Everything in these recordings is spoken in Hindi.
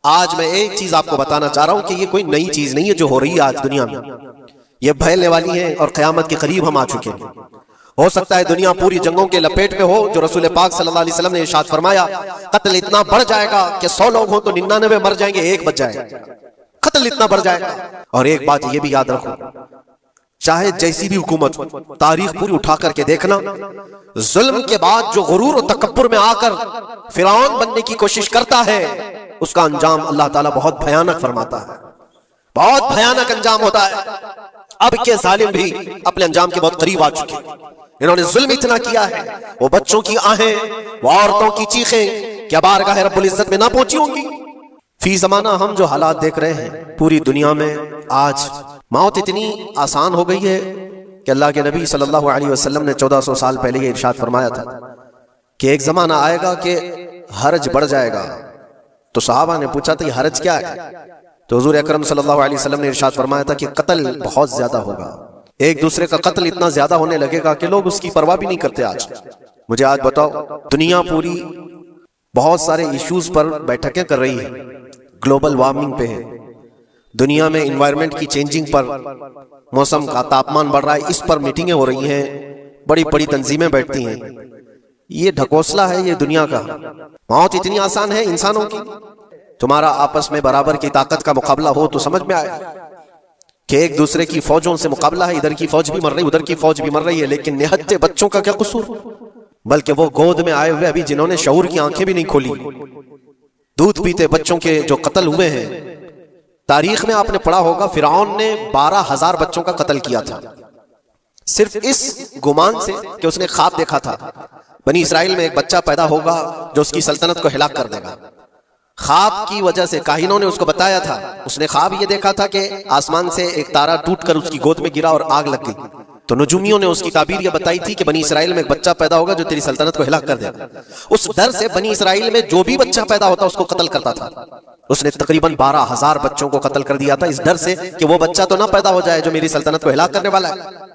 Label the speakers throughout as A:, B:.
A: आज मैं एक चीज आपको बताना चाह रहा हूं कि ये कोई नई चीज नहीं है जो हो रही है आज दुनिया में, ये फैलने वाली है और क़यामत के करीब हम आ चुके हैं। हो सकता है दुनिया पूरी जंगों के लपेट में हो, जो रसूल पाक सल्लल्लाहु अलैहि वसल्लम ने इरशाद फरमाया, कत्ल इतना बढ़ जाएगा कि 100 लोग हो तो 99 मर जाएंगे, एक बच जाएगा। कत्ल इतना बढ़ जाएगा। और एक बात ये भी याद रखो, चाहे जैसी भी हुकूमत हो, तारीख पूरी उठा करके देखना, जुल्म के बाद जो गुरूर और तकब्बुर में आकर फिरौन बनने की कोशिश करता है, उसका अंजाम अल्लाह ताला बहुत भयानक फरमाता है, बहुत भयानक अंजाम होता है। अब के जालिम भी अपने अंजाम के बहुत करीब आ चुके हैं। इन्होंने जुल्म इतना किया है, वो बच्चों की आहें, वो औरतों की चीखें क्या बारगाह रब्बुल इज्जत में ना पहुंची होंगी। फी जमाना हम जो हालात देख रहे हैं पूरी दुनिया में, आज मौत इतनी आसान हो गई है कि अल्लाह के नबी सल्लल्लाहु अलैहि वसल्लम ने 1400 साल पहले ये इरशाद फरमाया था कि एक जमाना आएगा कि हर्ज बढ़ जाएगा। तो सहाबा ने पूछा था ये हर्ज क्या है? तो हुजूर अकरम सल्लल्लाहु अलैहि वसल्लम ने इरशाद फरमाया था कि कत्ल बहुत ज्यादा होगा, एक दूसरे का कत्ल इतना ज्यादा होने लगेगा कि लोग उसकी परवाह भी नहीं करते। आज मुझे आज बताओ, दुनिया पूरी बहुत सारे इश्यूज पर बैठकें कर रही है, ग्लोबल वार्मिंग पे है, दुनिया में एनवायरनमेंट की चेंजिंग पर, मौसम का तापमान बढ़ रहा है, इस पर मीटिंगें हो रही हैं, बड़ी बड़ी तंजीमें बैठती हैं। ये ढकोसला है ये दुनिया का। मौत इतनी आसान है इंसानों की। तुम्हारा आपस में बराबर की ताकत का मुकाबला हो तो समझ में आए कि एक दूसरे की फौजों से मुकाबला है, इधर की फौज भी मर रही, उधर की फौज भी मर रही है, लेकिन निहत्ते बच्चों का क्या कसूर? बल्कि वो गोद में आए हुए अभी जिन्होंने शऊर की आंखें भी नहीं खोली, दूध पीते बच्चों के जो कत्ल हुए हैं, तारीख में आपने पढ़ा होगा फिरौन ने 12,000 बच्चों का कत्ल किया था, सिर्फ इस गुमान से कि उसने ख्वाब देखा था बनी इसराइल में एक बच्चा पैदा होगा जो उसकी सल्तनत को हिलाक कर देगा। ख्वाब की वजह से काहिनों ने उसको बताया था, उसने ख्वाब ये देखा था कि आसमान से एक तारा टूटकर उसकी गोद में गिरा और आग लग गई। तो नजूमियों ने उसकी ताबीर ये बताई थी कि बनी इसराइल में एक बच्चा पैदा होगा जो तेरी सल्तनत को हिलाक कर देगा। उस डर से बनी इसराइल में जो भी बच्चा पैदा होता उसको कत्ल करता था। उसने तकरीबन 12,000 बच्चों को कत्ल कर दिया था, इस डर से कि वो बच्चा तो ना पैदा हो जाए जो मेरी सल्तनत को हिलाक करने वाला है।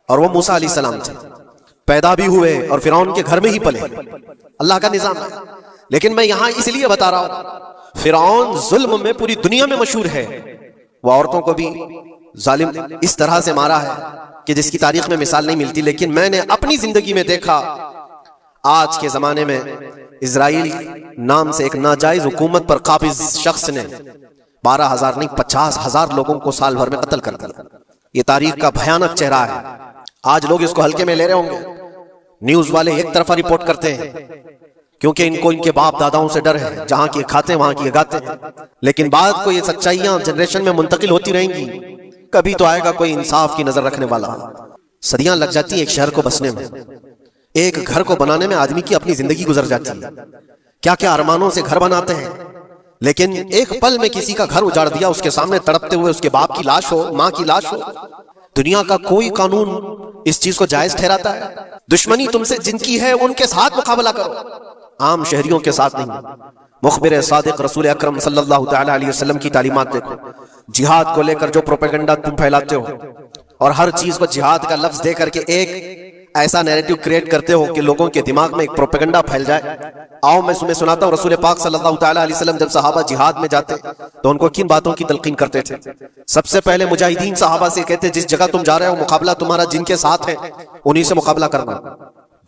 A: और वो मूसा अलैहिस्सलाम थे, पैदा भी हुए और फिरौन के घर में ही पले। अल्लाह का निजाम है। लेकिन मैं यहां इसलिए बता रहा हूं, फिरौन जुल्म में पूरी दुनिया में मशहूर है। वो औरतों को भी जालिम इस तरह से मारा है कि जिसकी तारीख में मिसाल नहीं मिलती। लेकिन मैंने अपनी जिंदगी में देखा, आज के जमाने में इजराइल नाम से एक नाजायज हुकूमत पर काबिज शख्स ने 12,000 नहीं 50,000 लोगों को साल भर में कत्ल कर दिया। ये तारीख का भयानक चेहरा है। आज लोग इसको हल्के में ले रहे होंगे, न्यूज वाले एक तरफा रिपोर्ट करते हैं क्योंकि इनको इनके बाप दादाओं से डर है, जहां की खाते वहां की गाते हैं। लेकिन बाद को ये सच्चाइयां जनरेशन में मुंतकिल होती रहेंगी, कभी तो आएगा कोई इंसाफ की नजर रखने वाला। सदियां लग जाती हैं एक शहर को बसने में, एक घर को बनाने में आदमी की अपनी जिंदगी गुजर जाती है। क्या क्या अरमानों से घर बनाते हैं, लेकिन एक पल में किसी का घर उजाड़ दिया, उसके सामने तड़पते हुए उसके बाप की लाश हो, माँ की लाश हो। दुनिया का कोई कानून इस चीज को जायज ठहराता है? दुश्मनी तुमसे जिनकी है उनके साथ मुकाबला करो, आम शहरियों के साथ नहीं। मुखबिर सादिक रसूल अकरम सल्लल्लाहु तआला अलैहि वसल्लम की तालीमात देखो। जिहाद को लेकर जो प्रोपेगेंडा तुम फैलाते हो और हर चीज को जिहाद का लफ्ज दे करके एक ऐसा नैरेटिव क्रिएट करते हो कि लोगों के दिमाग में एक प्रोपेगेंडा फैल जाए। आओ मैं तुम्हें सुनाता हूँ, रसूल पाक सल्लल्लाहु तआला अलैहि वसल्लम जब सहाबा जिहाद में जाते तो उनको किन बातों की तलकीन करते थे। सबसे पहले मुजाहिदीन सहाबा से कहते, जिस जगह तुम जा रहे हो मुकाबला तुम्हारा जिनके साथ है उन्हीं से मुकाबला करना।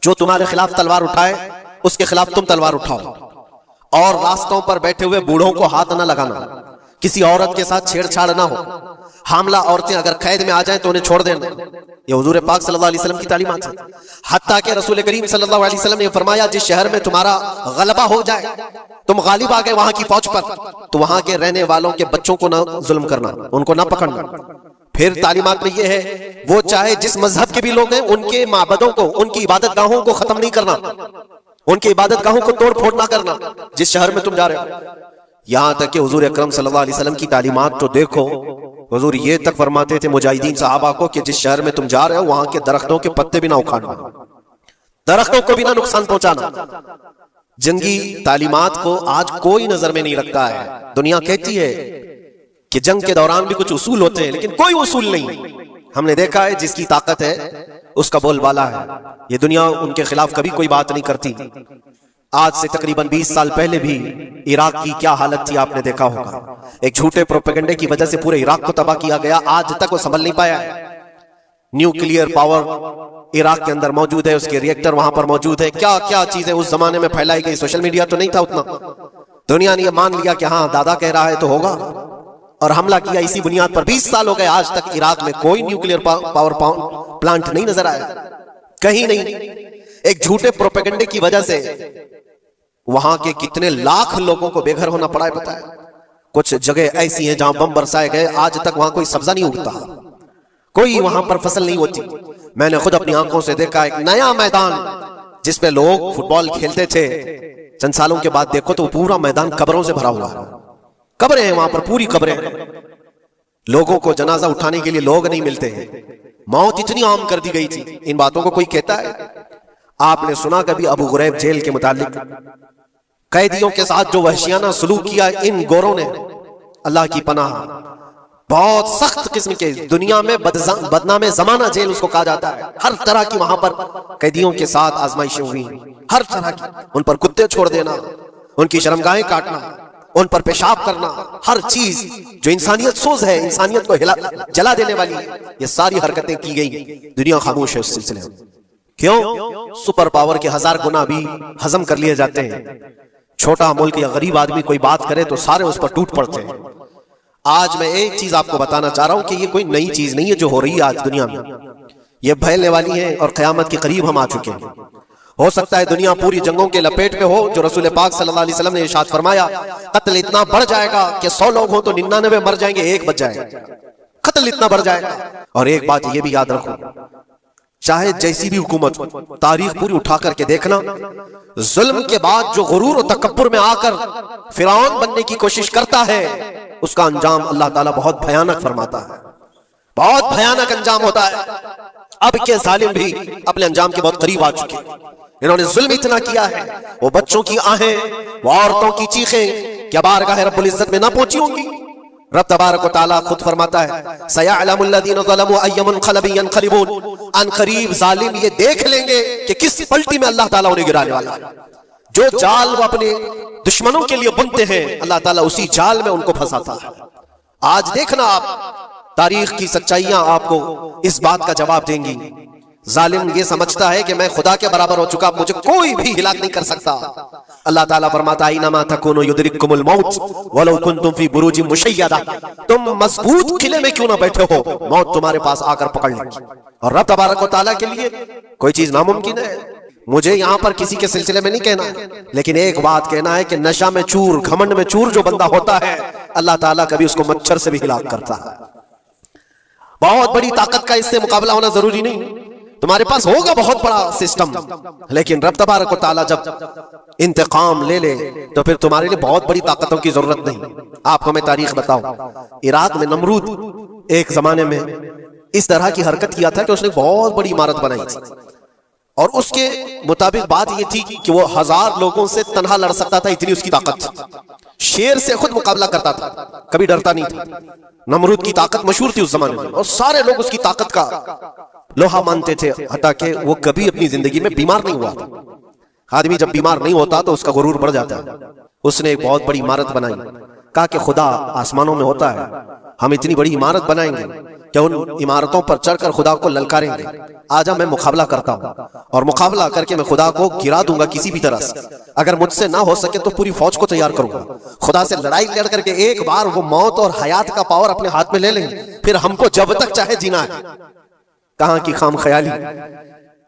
A: जो तुम्हारे खिलाफ तलवार उठाए उसके खिलाफ तुम तलवार उठाओ, और रास्तों पर बैठे हुए बूढ़ों को हाथ ना लगाना, किसी औरत के साथ छेड़छाड़ ना हो, हामला औरतें अगर कैद में आ जाएं तो उन्हें छोड़ देना। ये हुजूर पाक सल्लल्लाहु अलैहि वसल्लम की तालीमात है। हत्ता के रसूल करीम सल्लल्लाहु अलैहि वसल्लम ने फरमाया, जिस शहर में तुम्हारा गलबा हो जाए, तुम गालिब आ गए वहां की फौज पर, तो वहां के रहने वालों के बच्चों को ना जुल्म करना, उनको ना पकड़ना। फिर तालीमात में ये है, वो चाहे जिस मजहब के भी लोग हैं उनके माबदों को, उनकी इबादत गाहों को खत्म नहीं करना, उनकी इबादत गाहों को तोड़ फोड़ ना करना जिस शहर में तुम जा रहे हो। यहां तक कि हुजूर अकरम सल्लल्लाहु अलैहि वसल्लम की तालीमात तो देखो, हुजूर ये तक फरमाते थे मुजाहिदीन सहाबा को कि जिस शहर में तुम जा रहे हो वहां के दरख्तों के पत्ते भी ना उखाड़ना, दरख्तों को भी ना नुकसान पहुंचाना। जंगी तालीमात को आज कोई नजर में नहीं रखता है। दुनिया कहती है कि जंग के दौरान भी कुछ उसूल होते हैं, लेकिन कोई उसूल नहीं। हमने देखा है जिसकी ताकत है उसका बोलबाला है। ये दुनिया उनके खिलाफ कभी कोई बात नहीं करती। आज से तकरीबन 20 साल पहले भी इराक की क्या हालत थी आपने देखा होगा। एक झूठे प्रोपेगेंडे की वजह से पूरे इराक को तबाह किया गया। आज तक वो संभल नहीं पाया है। न्यूक्लियर पावर इराक के अंदर मौजूद है, उसके रिएक्टर वहां पर मौजूद है। क्या क्या चीजें उस जमाने में फैलाई गई। सोशल मीडिया तो नहीं था उतना। दुनिया ने ये मान लिया कि हाँ दादा कह रहा है तो होगा, और हमला किया इसी बुनियाद पर। 20 साल हो गए, आज तक इराक में कोई न्यूक्लियर पावर प्लांट नहीं नजर आया, कहीं नहीं। एक झूठे प्रोपेगेंडे की वजह से वहां के कितने लाख लोगों को बेघर होना पड़ा है पता है। कुछ जगह ऐसी हैं जहां बम बरसाए गए, आज तक वहां कोई सब्जा नहीं उगता, कोई वहां पर फसल नहीं होती। मैंने खुद अपनी आंखों से देखा एक नया मैदान जिसपे लोग फुटबॉल खेलते थे, चंद सालों के बाद देखो तो पूरा मैदान कब्रों से भरा हुआ है। कब्रें हैं वहां पर, पूरी कब्रें हैं। लोगों को जनाजा उठाने के लिए लोग नहीं मिलते हैं। मौत इतनी आम कर दी गई थी। इन बातों को कोई कहता है? आपने सुना कभी अबू गुरैब जेल के मुतालिक? कैदियों के साथ जो वहशियाना सलूक किया इन गोरों ने, अल्लाह की पनाह, बहुत सख्त किस्म के। दुनिया में बदनाम जमाना जेल उसको कहा जाता है। हर तरह की वहां पर कैदियों के साथ आजमाइशें हुई, हर तरह की। उन पर कुत्ते छोड़ देना, उनकी शर्मगाहें काटना, उन पर पेशाब करना, हर चीज जो इंसानियत सोज है, इंसानियत को जला देने वाली, ये सारी हरकतें की गई। दुनिया खामोश है उस सिलसिले में। क्यों? सुपर पावर के 1000 गुना भी हजम कर लिए जाते हैं। छोटा मुल्क या गरीब आदमी कोई बात करे तो सारे उस पर टूट पड़ते हैं। आज मैं एक चीज आपको बताना चाह रहा हूं कि ये कोई नई चीज नहीं है जो हो रही है आज दुनिया में। ये फैलने वाली है और क़यामत के करीब हम आ चुके हैं। हो सकता है दुनिया पूरी जंगों के लपेट में हो, जो रसूल पाक सल्लल्लाहु अलैहि वसल्लम ने इरशाद फरमाया, कत्ल इतना बढ़ जाएगा कि 100 लोग हो तो 99 मर जाएंगे, एक बच जाएगा। कत्ल इतना बढ़ जाएगा। और एक बात ये भी याद रखो, चाहे जैसी भी हुकूमत, तारीख पूरी उठा करके देखना, जुल्म के बाद जो गुरूर और तकब्बुर में आकर फिरौन बनने की कोशिश करता है, उसका अंजाम अल्लाह ताला बहुत भयानक फरमाता है। बहुत भयानक अंजाम होता है। अब के जालिम भी अपने अंजाम के बहुत करीब आ चुके हैं। इन्होंने जुल्म इतना किया है, वो बच्चों की आहें, वो औरतों की चीखें क्या बारगाह रब्बुल इज्जत में ना पहुंची होंगी? रब तबारक व तआला खुद फरमाता है, सयअलमुल्लज़ीना ज़लमू अय्युमुनक़लबिन यनक़लिबून। अन क़रीब जालिम ये देख लेंगे कि किस पलटी में अल्लाह ताला उन्हें गिराने वाला है। जो जाल वो अपने दुश्मनों के लिए बुनते हैं, अल्लाह ताला उसी जाल में उनको फंसाता है। आज देखना आप, तारीख की सच्चाइयां आपको इस बात का जवाब देंगी। जालिम ये समझता है कि मैं खुदा के बराबर हो चुका, मुझे कोई भी हिलाक नहीं कर सकता। अल्लाह ताला फरमाता है, इन्नमा तकुनु युदरिकुमुल मौत वलौ कुंतुम फी बुरूजिन मुशय्यदा। तुम मजबूत किले में क्यों ना बैठे हो, मौत तुम्हारे पास आकर पकड़ लेगी। और रब तबारक व तआला के लिए कोई चीज नामुमकिन है। मुझे यहां पर किसी के सिलसिले में नहीं कहना है, लेकिन एक बात कहना है कि नशा में चूर, घमंड में चूर जो बंदा होता है, अल्लाह ताला कभी उसको मच्छर से भी हिलाक करता है। बहुत बड़ी ताकत का इससे मुकाबला होना जरूरी नहीं। तुम्हारे पास होगा बहुत बड़ा सिस्टम, लेकिन रब तबारक व तआला जब इंतकाम ले ले तो फिर तुम्हारे लिए बहुत बड़ी ताकतों की जरूरत नहीं। आप हमें तारीख बताओ। इराक में नमरूद एक जमाने में इस तरह की हरकत किया था कि उसने बहुत बड़ी इमारत बनाई थी, और उसके मुताबिक बात यह थी कि वो 1000 लोगों से तन्हा लड़ सकता था, इतनी उसकी ताकत थी। शेर से खुद मुकाबला करता था, कभी डरता नहीं था। नमरूद की ताकत मशहूर थी उस जमाने में, और सारे लोग उसकी ताकत का लोहा मानते थे। हटा के वो कभी अपनी जिंदगी में बीमार नहीं हुआ था। आदमी जब बीमार नहीं होता तो उसका गुरूर बढ़ जाता है। उसने एक बहुत बड़ी इमारत बनाई, कहा कि खुदा आसमानों में होता है, हम इतनी बड़ी इमारत बनाएंगे कि उन इमारतों पर चढ़कर खुदा को ललकारेंगे। आजा मैं मुकाबला करता हूं, और मुकाबला करके मैं खुदा को गिरा दूंगा किसी भी तरह से। अगर मुझसे ना हो सके तो पूरी फौज को तैयार करूंगा। खुदा से लड़ाई लड़ करके एक बार वो मौत और हयात का पावर अपने हाथ में ले लेंगे, फिर हमको जब तक चाहे जीना है। कहां की खाम ख्याली।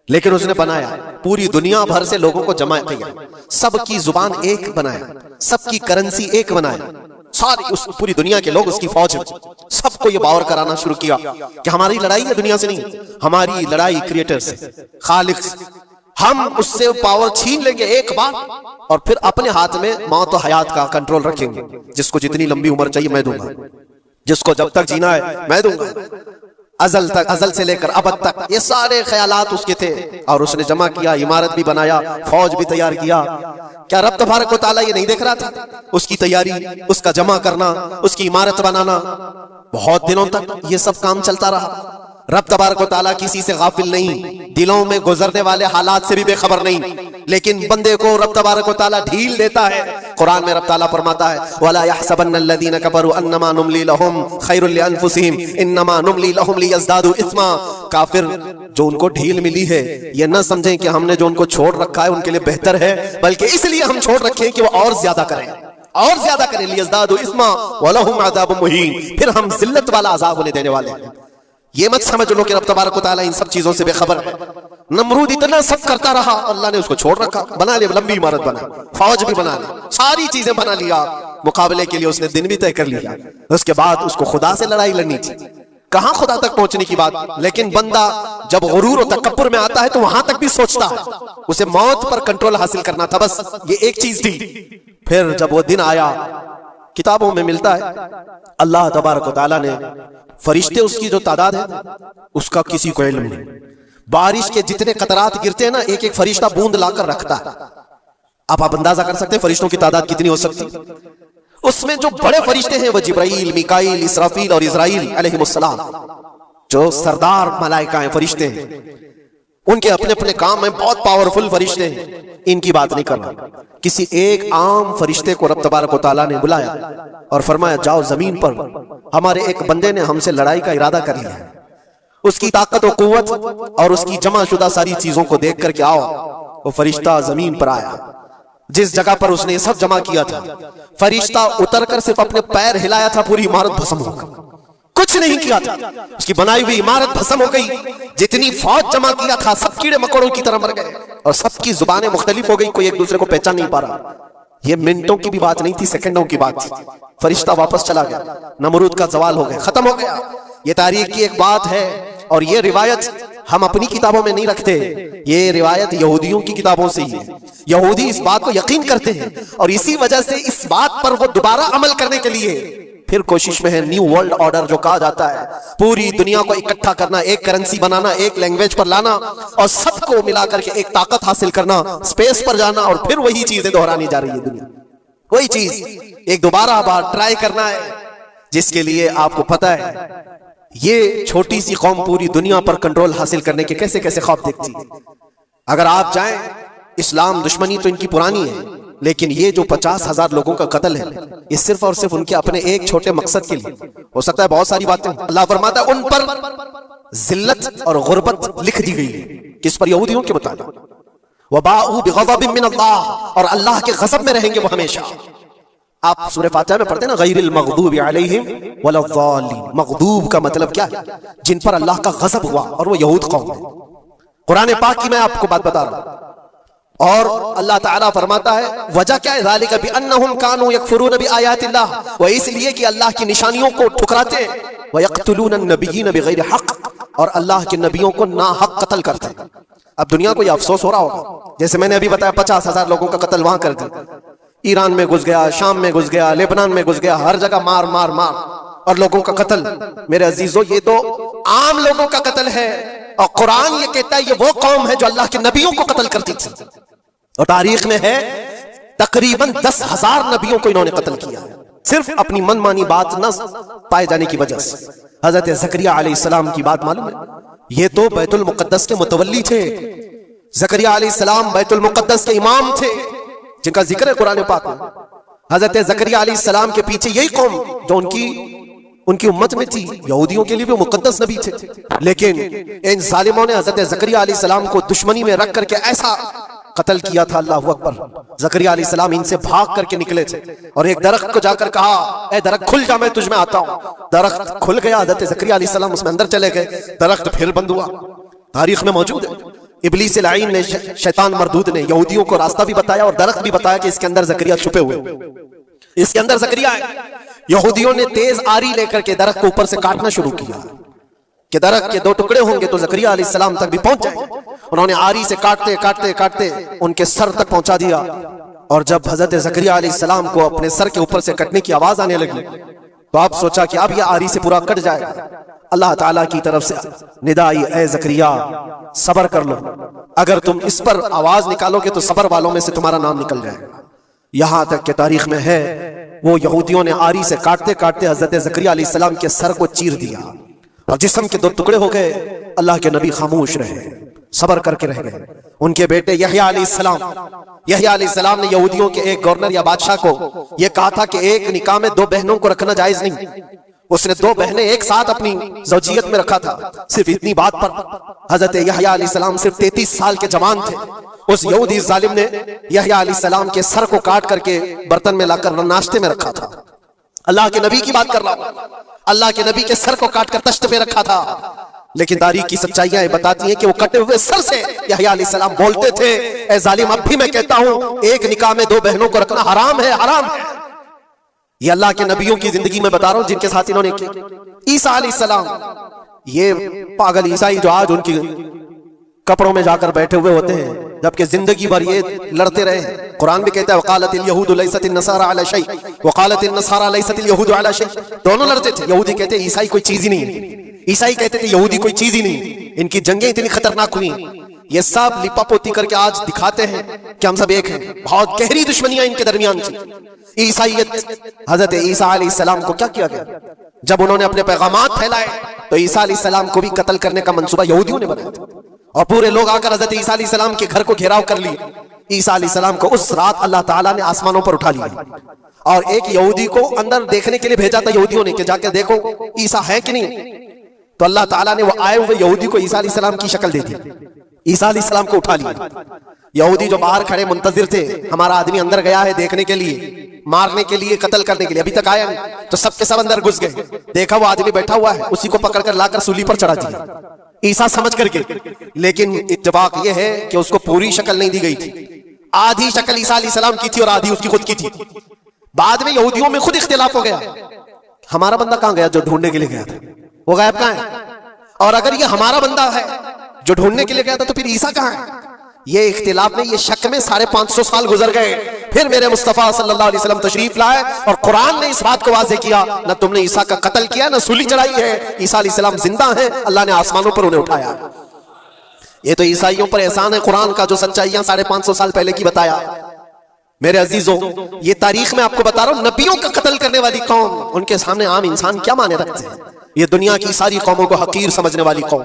A: लेकिन उसने बनाया, पूरी दुनिया भर से लोगों को जमा किया, सबकी जुबान एक बनाया, सबकी करेंसी एक बनाया, सारी उस पूरी दुनिया के लोग उसकी फौज में। सबको ये बावर कराना शुरू किया कि हमारी लड़ाई है दुनिया से नहीं, हमारी लड़ाई क्रिएटर से, खालिक से। हम उससे पावर छीन लेंगे एक बार, और फिर अपने हाथ में मौत और हयात का कंट्रोल रखेंगे। जिसको जितनी लंबी उम्र चाहिए मैं दूंगा, जिसको जब तक जीना है मैं दूंगा। अजल तक, अजल से लेकर अबद तक, ये सारे ख्यालात उसके थे, और उसने जमा किया, इमारत भी बनाया, फौज भी तैयार किया। क्या रब तबारक व तआला ये नहीं देख रहा था? उसकी तैयारी, उसका जमा करना, उसकी इमारत बनाना, बहुत दिनों तक ये सब काम चलता रहा। रब तबारक व तआला किसी से गाफिल नहीं, दिलों में गुजरने वाले हालात से भी बेखबर नहीं, लेकिन बंदे को रब तबारक व तआला ढील देता है। कुरान में रब तआला फरमाता है वला यहसबन्नल्लज़ीना कफरू अन्नमा नुमली लहुम खैरुल लिअनफुसिहिम इन्नमा नुमली लहुम लियज़दादू इस्मा। काफिर जो उनको ढील मिली है ये न समझें कि हमने जो उनको छोड़ रखा है उनके लिए बेहतर है, बल्कि इसलिए हम छोड़ रखे कि वो और ज्यादा करें, और ज्यादा करें। लियज़दादू इस्मा वलहुम अज़ाबुम मुहीन, फिर हम जिल्लत वाला अज़ाब उन्हें देने वाले हैं। ये मत समझ लो कि रब तबारक व तआला इन सब चीजों से बेखबर है। नमरूद इतना सब करता रहा, अल्लाह ने उसको छोड़ रखा, बना लिया, लंबी इमारत बना, फौज भी बना ली, सारी चीजें बना लिया, मुकाबले के लिए उसने दिन भी तय कर लिया। उसके बाद उसको खुदा से लड़ाई लड़नी थी, कहां खुदा तक पहुंचने की बात। लेकिन बंदा जब गुरूर और तकब्बुर में आता है तो वहां तक भी सोचता है, उसे मौत पर कंट्रोल हासिल करना था, बस ये एक चीज थी। फिर जब वो दिन आया, किताबों में मिलता है अल्लाह तबारक व तआला ने फरिश्ते उसकी जो तादाद है उसका किसी को इल्म नहीं। बारिश के जितने कतरात गिरते हैं ना, एक एक फरिश्ता बूंद लाकर रखता है। अब आप अंदाजा कर सकते हैं फरिश्तों की तादाद कितनी हो सकती है। उसमें जो बड़े फरिश्ते हैं वो जिब्राइल, मीकाईल, इसराफील और इज़राइल अलैहिमुस्सलाम, जो सरदार मलाइका फरिश्ते हैं, उनके अपने अपने काम में बहुत पावरफुल फरिश्ते हैं। इनकी बात नहीं करना, किसी एक आम फरिश्ते को रब तबारक व तआला ने बुलाया और फरमाया जाओ जमीन पर, हमारे एक बंदे ने हमसे लड़ाई का इरादा कर लिया है, उसकी ताकत और कुव्वत और उसकी जमा शुदा सारी चीजों को देख करके आओ। वो फरिश्ता जमीन पर आया, जिस जगह पर उसने सब जमा किया था, फरिश्ता उतरकर सिर्फ अपने पैर हिलाया था, पूरी इमारत भस्म हो गई, कुछ नहीं किया था, उसकी बनाई हुई इमारत भस्म हो गई। जितनी फौज जमा किया था सब कीड़े मकोड़ों की तरह मर गए और सबकी जुबानें मुख्तलिफ हो गई, कोई एक दूसरे को पहचान नहीं पा रहा। ये मिनटों की भी बात नहीं थी, सेकंडों की बात थी। फरिश्ता वापस चला गया, नमरूद का जवाल हो गया, खत्म हो गया। ये तारीख की एक बात है और ये रिवायत हम अपनी किताबों में नहीं रखते, ये रिवायत यहूदियों की किताबों से ही है। यहूदी इस बात को यकीन करते हैं और इसी वजह से इस बात पर वो दोबारा अमल करने के लिए फिर कोशिश में है। न्यू वर्ल्ड ऑर्डर जो कहा जाता है, पूरी दुनिया को इकट्ठा करना, एक करेंसी बनाना, एक लैंग्वेज पर लाना और सबको मिलाकर के एक ताकत हासिल करना, स्पेस पर जाना और फिर वही चीजें दोहरानी जा रही है दुनिया। वही चीज एक दोबारा बार ट्राई करना है, जिसके लिए आपको पता है ये छोटी सी कौम पूरी दुनिया पर कंट्रोल हासिल करने के कैसे कैसे ख्वाब देखती है। अगर आप जाएं, इस्लाम दुश्मनी तो इनकी पुरानी है, लेकिन ये जो 50,000 लोगों का कत्ल है, ये सिर्फ और सिर्फ उनके अपने एक छोटे मकसद के लिए। हो सकता है बहुत सारी बातें, अल्लाह फरमाता है उन पर जिल्लत और गुर्बत लिख दी गई है। किस पर? यहूदियों के मुताबिक। वबाउ बिग़ज़बिन मिन अल्लाह, और अल्लाह के गज़ब में रहेंगे वो हमेशा। आप सूरह फातिहा में पढ़ते हैं ना, गैरिल मग़दूबि अलैहिम वलद्दालिन। मग़दूब का मतलब क्या है? जिन पर अल्लाह का गज़ब हुआ, और वो यहूद कौम है। कुरान पाक की मैं आपको बात बता रहा हूं। और अल्लाह ताला फरमाता है वजह क्या है, ज़ालिका बिअन्नहुम कानू यकफुरून बिआयातिल्लाह, वो इसलिए कि अल्लाह की निशानियों को ठुकराते हैं, व यक़्तुलून अन्नबिय्यीन बिग़ैरि हक़, और अल्लाह के नबियों को नाहक कत्ल करते हैं। अब दुनिया को ये अफसोस हो रहा होगा, जैसे मैंने अभी बताया 50,000 लोगों का कत्ल वहां कर दिया, ईरान में घुस गया, शाम में घुस गया, लेबनान में घुस गया, हर जगह मार मार मार और लोगों का कत्ल। मेरे अजीजों, ये तो आम लोगों का कत्ल है, और कुरान ये कहता है ये वो कौम है जो अल्लाह के नबियों को कत्ल करती थी। और तारीख में है तकरीबन 10,000 नबियों को इन्होंने कत्ल किया है, सिर्फ अपनी मनमानी बात न पाए जाने की वजह से। हजरत ज़करिया अलैहिस्सलाम की बात मालूम है? ये तो बैतुल मुक़द्दस के मुतवल्ली थे। ज़करिया अलैहिस्सलाम बैतुल मुक़द्दस के इमाम थे, जिनका जिक्र है कुरान पाक में। हजरत ज़करिया अलैहिस्सलाम के पीछे यही कौम जो उनकी उम्मत में थी, यहूदियों के लिए भी मुक़द्दस नबी थे, लेकिन इन जालिमों ने हजरत ज़करिया अलैहिस्सलाम को दुश्मनी में रख करके ऐसा कत्ल किया था। अल्लाहु अकबर। ज़करिया अलैहिस्सलाम इनसे भाग करके निकले थे और एक दरख्त को जाकर कहा, ए दरख्त खुल जा, मैं तुझ में आता हूं। दरख्त खुल गया, हजरत ज़करिया अलैहिस्सलाम उसमें अंदर चले गए, दरख्त फिर बंद हुआ। तारीख में मौजूद है। इब्लीस लाइन ने, शैतान मरदूद ने यहूदियों को रास्ता भी बताया और दरख्त भी बताया कि इसके अंदर ज़करिया छुपे हुए, इसके अंदर ज़करिया है। यहूदियों ने तेज आरी लेकर के दरख्त को ऊपर से काटना शुरू किया कि दरख्त के 2 टुकड़े होंगे तो ज़करिया अलैहिस्सलाम तक भी पहुंच जाएंगे। उन्होंने आरी से काटते काटते काटते उनके सर तक पहुंचा दिया, और जब हजरत ज़करिया अलैहिस्सलाम को अपने सर के ऊपर से कटने की आवाज आने लगी तो आप सोचा कि अब यह आरी से पूरा कट जाएगा। अल्लाह ताला की तरफ से निदा आई, ए ज़करिया सब्र कर लो, अगर तुम इस पर आवाज निकालोगे तो सब्र वालों में से तुम्हारा नाम निकल जाएगा। यहां तक के तारीख में है वो यहूदियों ने आरी से काटते काटते हजरत ज़करिया अलैहिस्सलाम के सर को चीर दिया और जिस्म के दो टुकड़े हो गए। अल्लाह के नबी खामोश रहे, सब्र करके रह गए। उनके बेटे यहया अलैहिस्सलाम ने यहूदियों के एक गवर्नर या बादशाह को यह कहा था कि एक निकाह में दो बहनों को रखना जायज नहीं। उसने दो बहनें एक साथ अपनी ज़ौजियत में रखा था। सिर्फ इतनी बात पर हजरत यहया अलैहिस्सलाम सिर्फ 33 साल के जवान थे। उस यहूदी जालिम ने यहया अलैहिस्सलाम के सर को काट करके बर्तन में लाकर नाश्ते में रखा था। अल्लाह के नबी की बात कर रहा हूं। अल्लाह के नबी के सर को काटकर तश्त पे रखा था। लेकिन तारीख की सच्चाइयां बताती हैं कि वो कटे हुए सर से यहया अलैहिस्सलाम बोलते थे, ए जालिम, अब भी मैं कहता हूं एक निकाह में दो बहनों को रखना हराम है, हराम है। ये अल्लाह के नबियों की जिंदगी में बता रहा हूं जिनके साथ इन्होंने किया। ईसा अलैहिस्सलाम, ये पागल ईसाई जो आज उनकी कपड़ों में जाकर बैठे हुए होते हैं, जबकि जिंदगी भर ये लड़ते रहे। कुरान भी कहता है वकालतिल यहूदु लैसतिन नसारा अला शै वकालतिन नसारा लैसतिल यहूदु अला शै। दोनों लड़ते थे। यहूदी कहते ईसाई कोई चीज ही नहीं, ईसाई कहते थे यहूदी कोई चीज ही नहीं। इनकी जंगें इतनी खतरनाक हुई, ये सब लिपापोती करके आज दिखाते हैं कि हम सब एक हैं। बहुत गहरी दुश्मनियां इनके दरमियान थी। ईसाईयत, हजरत ईसा अलैहिस्सलाम को क्या किया गया? जब उन्होंने अपने पैगामात फैलाए तो ईसा अलैहिस्सलाम को भी कत्ल करने का मंसूबा यहूदियों ने बनाया था। और पूरे लोग आकर हजरत ईसा अलैहिस्सलाम के घर को घेराव कर लिए। ईसा अलैहिस्सलाम को उस रात अल्लाह ताला ने आसमानों पर उठा लिया और एक यहूदी को अंदर देखने के लिए भेजा था यहूदियों ने कि जाकर देखो ईसा है कि नहीं। तो अल्लाह ताला ने वो आए हुए यहूदी को ईसा अलैहिस्सलाम की शक्ल दे दी। ईसा अलैहिस्सलाम को उठा लिया। यहूदी जो बाहर खड़े मुंतजिर थे, हमारा आदमी अंदर गया है देखने के लिए, मारने के लिए, कत्ल करने के लिए, अभी तक आया नहीं। तो सबके सब अंदर घुस गए। देखा वो आदमी बैठा हुआ है, उसी को पकड़कर लाकर सूली पर चढ़ा दिया ईसा समझ करके। लेकिन इत्तेफाक ये है कि उसको पूरी शक्ल नहीं दी गई थी। आधी शक्ल ईसा अलैहिस्सलाम की थी और आधी उसकी खुद की थी। बाद में यहूदियों में खुद इख्तिलाफ हो गया, हमारा बंदा कहां गया जो ढूंढने के लिए गया था, वो गायब कहां है? और अगर ये हमारा बंदा है जो ढूंढने के लिए गया था तो फिर ईसा कहां है? ये इख्तिलाफ में, ये शक में 550 साल गुजर गए। फिर मेरे मुस्तफा सल्लल्लाहु अलैहि वसल्लम तशरीफ लाए और कुरान ने इस बात को वाज़ेह किया, न तुमने ईसा का कत्ल किया, न सूली चढ़ाई है। ईसा अलैहिस्सलाम जिंदा है, अल्लाह ने आसमानों पर उन्हें उठाया। ये तो ईसाइयों पर एहसान है कुरान का, जो सच्चाइयां 550 साल पहले की बताया। मेरे अजीजों, ये तारीख में आपको बता रहा हूं, नबियों का कत्ल करने वाली कौम, उनके सामने आम इंसान क्या माने रखते हैं। ये दुनिया की सारी कौमों को हकीर समझने वाली कौम,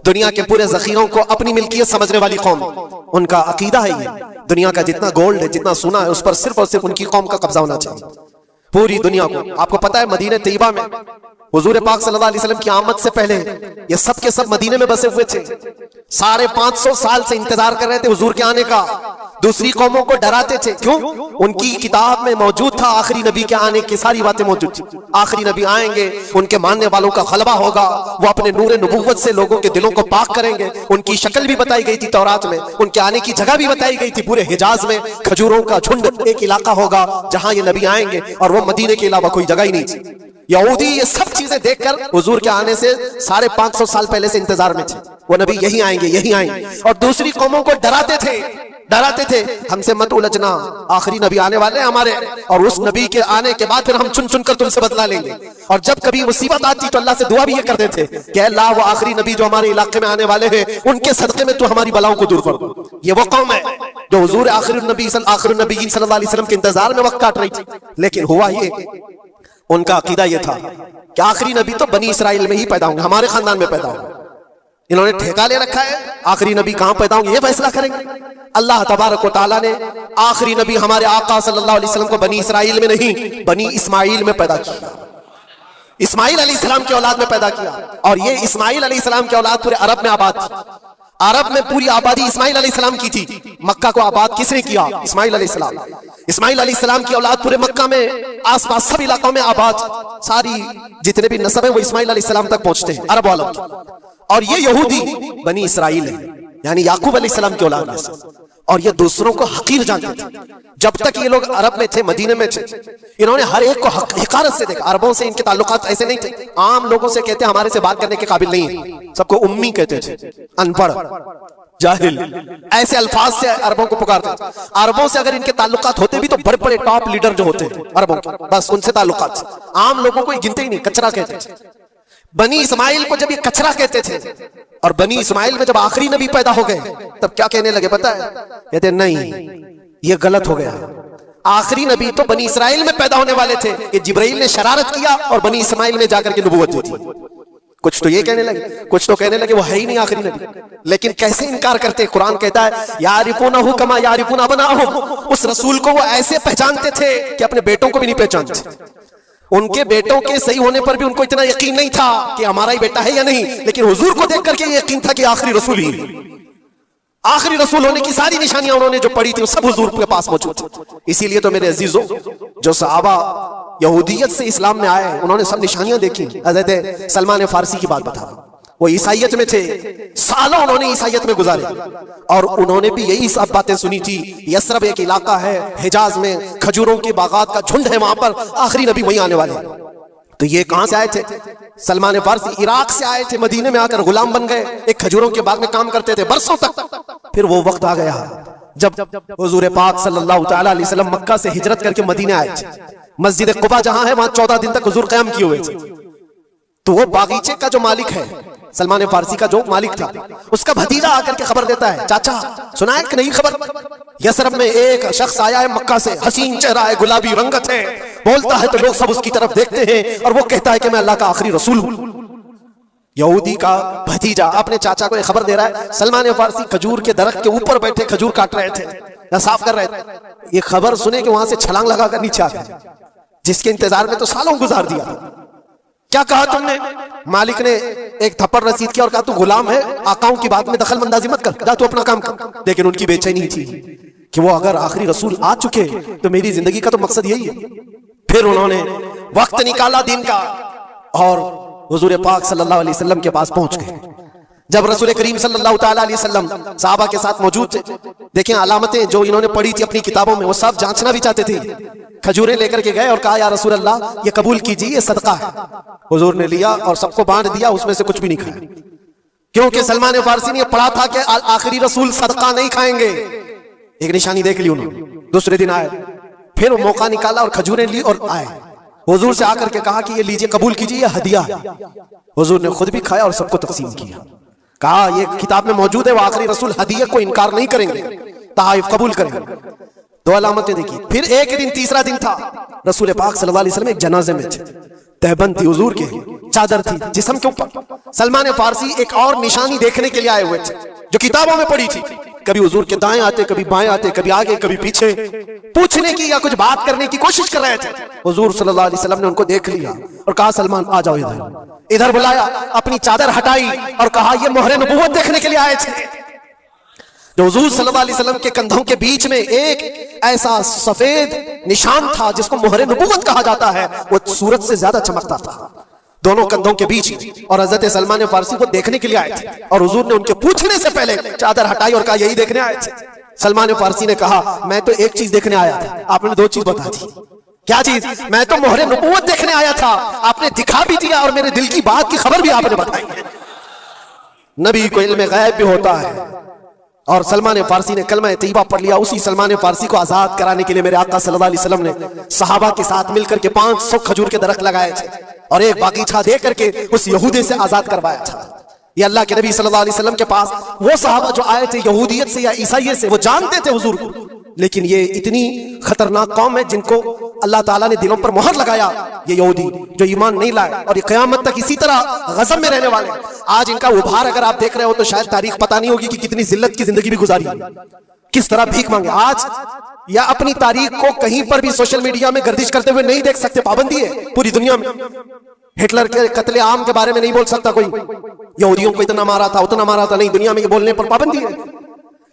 A: दुनिया के पूरे जखीरों को अपनी मिल्कियत समझने वाली कौम, उनका अकीदा है ये दुनिया का जितना गोल्ड है, जितना सोना है, उस पर सिर्फ और सिर्फ उनकी कौम का कब्जा होना चाहिए, पूरी दुनिया को। आपको पता है मदीने तैयबा में हुजूर पाक सल्लल्लाहु अलैहि वसल्लम की आमद से पहले ये सब के सब मदीने में बसे हुए थे। 550 साल से इंतजार कर रहे थे हुजूर के आने का। दूसरी कौमों को डराते थे, क्यों? उनकी किताब में मौजूद था आखिरी नबी के आने की सारी बातें मौजूद थी। आखिरी नबी आएंगे, उनके मानने वालों का गलबा होगा, वो अपने नूरे नबुव्वत से लोगों के दिलों को पाक करेंगे। उनकी शक्ल भी बताई गई थी तौरात में, उनके आने की जगह भी बताई गई थी। पूरे हिजाज में खजूरों का झुंड एक इलाका होगा जहां ये नबी आएंगे, और वो मदीने के अलावा कोई जगह ही नहीं थी। यहूदी ये सब चीजें देखकर हुजूर के आने से 550 साल पहले से इंतजार में थे, वो नबी यही आएंगे, यही आएंगे। और दूसरी कौमों को डराते थे, हमसे मत उलझना, आखिरी नबी आने वाले हैं हमारे, और उस नबी के आने के बाद फिर हम चुन चुन कर तुमसे बदला लेंगे। और जब कभी मुसीबत आती तो अल्लाह से दुआ भी ये करते थे कि अल्लाह वो आखिरी नबी जो हमारे इलाके में आने वाले हैं, उनके सदके में तू हमारी बलाओं को दूर कर दो। ये वो कौम है जो हुजूर आखिरुन नबी सल्लल्लाहु अलैहि वसल्लम के इंतजार में वक्त काट रही थी। लेकिन हुआ ये, उनका अकीदा यह था कि आखिरी नबी तो बनी इसराइल में ही पैदा होंगे, हमारे खानदान में पैदा होंगे। इन्होंने ठेका ले रखा है, आखिरी नबी कहां पैदा होंगे ये फैसला करेंगे। अल्लाह तबारक व तआला ने आखिरी नबी हमारे आका सल्लल्लाहु अलैहि वसल्लम को बनी इसराइल में नहीं, बनी इस्माइल में पैदा किया। इस्माइल अलैहिस्सलाम की औलाद में पैदा किया। और ये इस्माइल अलैहिस्सलाम की औलाद पूरे अरब में आबाद थी। अरब में पूरी आबादी इस्माइल अलैहिस्सलाम की थी। मक्का को आबाद किसने किया? इस्माइल अलैहिस्सलाम। इस्माइल अलैहिस्सलाम की औलाद पूरे मक्का में, आसपास सब इलाकों में आबाद, सारी जितने भी नस्ब है वो इस्माइल अलैहिस्सलाम तक पहुंचते हैं, अरब वालों की। और ये यहूदी बनी इसराइल है, यानी याकूब अलैहिस्सलाम की औलाद में से। और ये दूसरों को हकीर जानते थे। जब तक ये लोग अरब में थे, मदीने में थे, इन्होंने हर एक को हिकारत से देखा। अरबों से इनके ताल्लुकात ऐसे नहीं थे, आम लोगों से कहते हमारे से बात करने के काबिल नहीं है, सबको उम्मी कहते थे, अनपढ़, जाहिल, ऐसे अल्फाज से अरबों को पुकारते थे। अरबों से अगर इनके ताल्लुकात होते भी तो बड़े बड़े टॉप लीडर जो होते हैं अरबों के, बस उनसे ताल्लुकात, आम लोगों को गिनते ही नहीं, कचरा कहते थे। बनी इस्माइल को जब ये कचरा कहते थे, और बनी इस्माइल में जब आखिरी नबी पैदा हो गए तब क्या कहने लगे पता है? कहते नहीं, ये गलत हो गया। आखिरी नबी तो बनी इसराइल में पैदा होने वाले थे, ये जिब्राइल ने शरारत किया और बनी इस्माइल में जाकर के नबूवत दी थी। कुछ तो ये कहने लगे, कुछ तो कहने लगे वो है ही नहीं आखिरी नबी। लेकिन कैसे इनकार करते, कुरान कहता है यारिफूनहु कमा यारिफूना अबनाअहुम, उस रसूल को वो ऐसे पहचानते थे कि अपने बेटों को भी नहीं पहचानते। उनके बेटों के सही होने पर भी उनको इतना यकीन नहीं था कि हमारा ही बेटा है या नहीं, लेकिन हुजूर को देख करके ये यकीन था कि आखिरी रसूल ही, आखिरी रसूल होने की सारी निशानियां उन्होंने जो पढ़ी थी वो सब हुजूर के पास मौजूद थी। इसीलिए तो मेरे अजीजों, जो सहाबा यहूदियत से इस्लाम में आए उन्होंने सब निशानियां देखी। हज़रत सलमान फारसी की बात बता रहा हूं, वो ईसाइयत में थे, सालों उन्होंने ईसाइयत में गुजारे और उन्होंने भी यही सब बातें सुनी थी। यसरब एक इलाका है हिजाज में, खजूरों के बागात का झुंड है, वहां पर आखिरी नबी वहीं आने वाले। तो ये कहां से आए थे? सलमान फारसी इराक से आए थे, मदीने में आकर गुलाम बन गए, एक खजूरों के बाग में काम करते थे बरसों तक। फिर वो वक्त आ गया जब हुजूर पाक सल्लल्लाहु तआला अलैहि वसल्लम मक्का से हिजरत करके मदीने आए थे। मस्जिद कुबा जहां है वहां 14 दिन तक हुजूर क़याम किए हुए थे। तो वो बागीचे का जो मालिक है, सलमान फारसी का जो मालिक था, उसका भतीजा आकर के खबर देता है, चाचा सुना है कि नहीं खबर? यसरब में एक शख्स आया है मक्का से, हसीन चेहरा है, गुलाबी रंगत है, बोलता है तो लोग सब उसकी तरफ देखते हैं और वो कहता है कि मैं अल्लाह का आखिरी रसूल हूं। यहूदी का भतीजा अपने चाचा को ये खबर दे रहा है। सलमान फारसी खजूर के दरख्त के ऊपर बैठे खजूर काट रहे थे या साफ कर रहे थे। ये खबर सुने कि वहां से छलांग लगाकर नीचे आ गए, जिसके इंतजार में तो सालों गुजार दिया। क्या कहा तुमने? मालिक ने एक थप्पड़ रसीद किया और कहा तू गुलाम है, आकाओं की बात में दखल अंदाजी मत कर, जा तू अपना काम कर। लेकिन उनकी बेचैनी थी कि वो अगर आखिरी रसूल आ चुके तो मेरी जिंदगी का तो मकसद यही है। फिर उन्होंने वक्त निकाला दिन का और हुजूर पाक सल्लल्लाहु अलैहि वसल्लम के पास पहुंच गए। जब रसूल करीम सल्लल्लाहु तआला अलैहि वसल्लम सहाबा के साथ मौजूद थे, देखें अलामतें जो इन्होंने पढ़ी थी अपनी किताबों में, वो सब जांचना भी चाहते थे। खजूरें लेकर के गए और कहा या रसूल अल्लाह ये कबूल कीजिए, ये सदका है। हुजूर ने लिया और सबको बांट दिया, उसमें से कुछ भी नहीं खाया, क्योंकि सलमान फारसी ने पढ़ा था कि आखिरी रसूल सदका नहीं खाएंगे। एक निशानी देख ली उन्होंने। दूसरे दिन आए, फिर वो मौका निकाला और खजूरें ली और आए। हुजूर से आकर के कहा कि ये लीजिए, कबूल कीजिए, ये हदिया है। हुजूर ने खुद भी खाया और सबको तकसीम किया। कहा ये किताब में मौजूद है, वो आखिरी रसूल हदिया को इनकार नहीं करेंगे, तहाइफ कबूल करेंगे। दो अलामतें देखी। फिर एक दिन, तीसरा दिन था, रसूल पाक सल्लल्लाहु अलैहि वसल्लम एक जनाजे में थे। तहबंद थी हुजूर के, चादर थी जिस्म के ऊपर। सलमान फारसी एक और निशानी देखने के लिए आए हुए थे जो किताबों में पड़ी थी। कभी हुजूर के दाएं आते, कभी बाएं आते, कभी आगे कभी पीछे, पूछने की या कुछ बात करने की कोशिश कर रहे थे। हुजूर सल्लल्लाहु अलैहि वसल्लम ने उनको देख लिया और कहा सलमान आ जाओ इधर। इधर बुलाया, अपनी चादर हटाई और कहा ये मोहरे नबूवत देखने के लिए आए थे। जो हुजूर सल्लल्लाहु अलैहि वसल्लम के कंधों के बीच में एक ऐसा सफेद निशान था जिसको मोहरे नबूवत कहा जाता है, वो सूरज से ज्यादा चमकता था दोनों कंधों के बीच में। और हजरत सलमान फारसी को देखने के लिए आए थे और हुजूर ने उनके पूछने से पहले चादर हटाई और कहा यही देखने आए थे। सलमान फारसी ने कहा मैं तो एक चीज देखने आया था, आपने दो चीज बता दी। क्या चीज? मैं तो मोहरे नबूवत देखने आया था, आपने दिखा भी दिया और मेरे दिल की बात की खबर भी आपने बताई। नबी को इल्म गैब भी होता है। और सलमान फारसी ने कलमा तैयबा पढ़ लिया। उसी सलमान फारसी को आजाद कराने के लिए मेरे आका सल्लल्लाहु अलैहि वसल्लम ने सहाबा के साथ मिलकर के 500 खजूर के दरख्त लगाए थे और एक बागीचा दे करके उस यहूदी से आजाद करवाया था। ये अल्लाह के नबी सल्लल्लाहु अलैहि वसल्लम के पास वो सहाबा जो आए थे यहूदियत से या ईसाइयत से, वो जानते थे हुजूर को, लेकिन ये इतनी खतरनाक कौम है जिनको अल्लाह ताला ने दिलों पर मोहर लगाया। ये यहूदी जो ईमान नहीं लाए और ये क़यामत तक इसी तरह गज़ब में रहने वाले। आज इनका उभार अगर आप देख रहे हो तो शायद तारीख पता नहीं होगी कि कितनी जिल्लत की जिंदगी भी गुजारी, किस तरह भीख मांगे। आज या अपनी तारीख को कहीं पर भी सोशल मीडिया में गर्दिश करते हुए नहीं देख सकते, पाबंदी है पूरी दुनिया में। हिटलर के कत्ले आम के बारे में नहीं बोल सकता कोई, यहूदियों को इतना मारा था उतना मारा था, नहीं, दुनिया में ये बोलने पर पाबंदी है।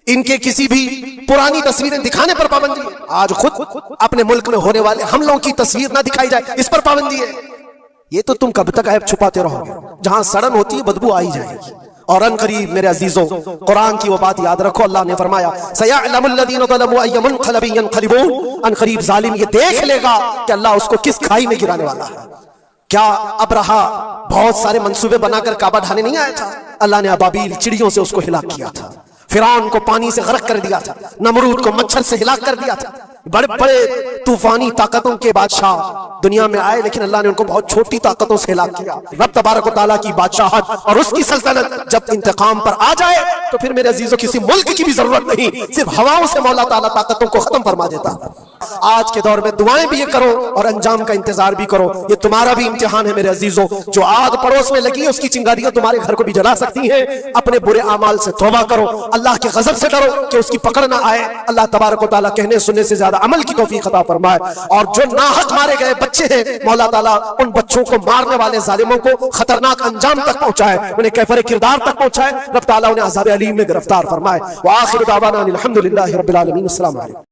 A: इनके किसी भी पुरानी तस्वीरें दिखाने पर पाबंदी है। आज खुद अपने मुल्क में होने वाले हमलों की तस्वीर ना दिखाई जाए, इस पर पाबंदी है। ये तो तुम कब तक ऐब छुपाते रहोगे? जहां सड़न होती है बदबू आ ही जाएगी। और अन करीब मेरे अजीजों, कुरान की वो बात याद रखो, अल्लाह ने फरमाया सयअलमुल लज़ीना ज़लमू अय्य मुनक़लिबिन यनक़लिबून। अन करीब जालिम ये देख लेगा कि अल्लाह उसको किस खाई में गिराने वाला है। क्या अबरहा बहुत सारे मंसूबे बनाकर काबा ढाने नहीं आया था? अल्लाह ने अबाबील चिड़ियों से उसको हिलाक किया था, फिरौन को पानी से गर्क कर दिया था, नमरूद को मच्छर से हिलाक कर दिया था। बड़े बड़े तूफानी ताकतों के बादशाह दुनिया में आए, लेकिन अल्लाह ने उनको बहुत छोटी ताकतों से हिलाक किया। रब तबारक व तआला की बादशाहत और उसकी सल्तनत जब इंतकाम पर आ जाए तो फिर मेरे अजीजों किसी मुल्क की भी जरूरत नहीं, सिर्फ हवाओं से मौला ताला ताकतों को खत्म फरमा देता। आज के दौर में दुआएं भी ये करो और अंजाम का इंतजार भी करो। ये तुम्हारा भी इम्तिहान है मेरे अजीजों। जो आग पड़ोस में लगी है उसकी चिंगारियां तुम्हारे घर को भी जला सकती हैं। अपने बुरे अमाल से तौबा करो, अल्लाह के गजब से डरो कि उसकी पकड़ ना आए। अल्लाह तबारक व तआला कहने सुनने से ज्यादा अमल की तौफीक अता फरमाए। और जो नाहक मारे गए बच्चे हैं, मौला ताला उन बच्चों को मारने वाले जालिमों को खतरनाक अंजाम तक पहुंचाए, उन्हें कैफरे किरदार तक पहुंचाए। रब ताला उन्हें अज़ाब अलीम में गिरफ्तार फरमाए। व आखिर दावाना अनिल हम्दुलिल्लाहि रब्बिल आलमीन। अस्सलामु अलैकुम।